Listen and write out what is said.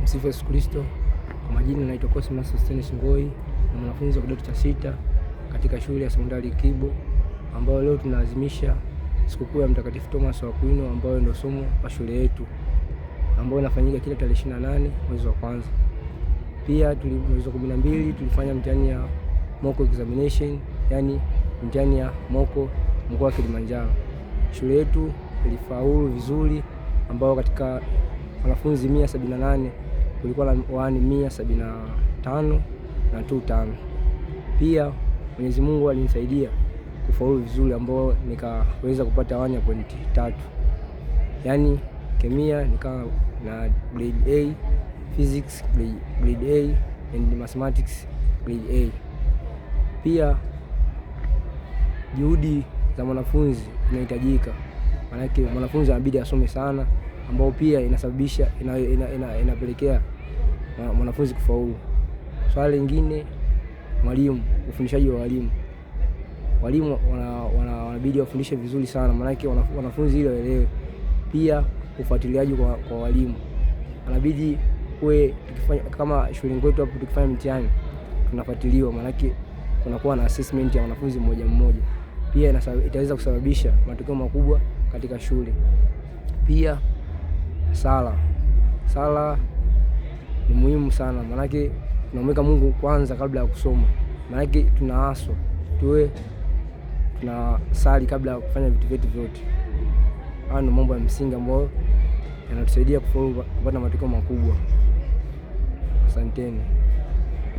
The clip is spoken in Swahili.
Msifu Yesu Kristo. Kwa majina naitwa Cosmas Sostenes Ngoi, na mwanafunzi wa kidato cha 6 katika shule ya sekondari Kibo, ambao leo tunaadhimisha sikukuu ya Mtakatifu Thomas wa Aquino, ambayo ndio somo la shule yetu, ambayo inafanyika kila tarehe 28 mwezi wa kwanza. Pia mwezi wa 12 tulifanya mtihani ya mock examination, yani mtihani ya moko mkoa wa Kilimanjaro. Shule yetu ilifaulu vizuri, ambao katika wanafunzi 178 kulikuwa na wani 175 na 25. Pia Mwenyezi Mungu alinisaidia kufaulu vizuri, ambao nikaweza kupata wani ya pointi 3. Yani kemia nikawa na grade A, physics grade A and mathematics grade A. Pia juhudi za mwanafunzi inahitajika, maana mwanafunzi anabidi asome sana, ambao pia inasababisha inapelekea mwanafunzi kufaulu. Swali lingine, mwalimu, ufundishaji wa walimu. Walimu wanabidi wafundishe vizuri sana, maana wanafunzi ili waelewe. Pia ufuatiliaji kwa walimu, anabidi tukifanya kama shule yetu hapo, tukifanya mtihani tunafuatiliwa, maana kunakuwa na assessment ya wanafunzi mmoja mmoja. Pia itaweza kusababisha matokeo makubwa katika shule. Pia sala ni muhimu sana, maana tunamweka Mungu kwanza kabla ya kusoma. Maana tunaaswa tuwe tunasali kabla ya kufanya vitu vyetu vyote. Haya ni mambo ya msingi ambayo yanatusaidia kupata matokeo makubwa. Asanteni.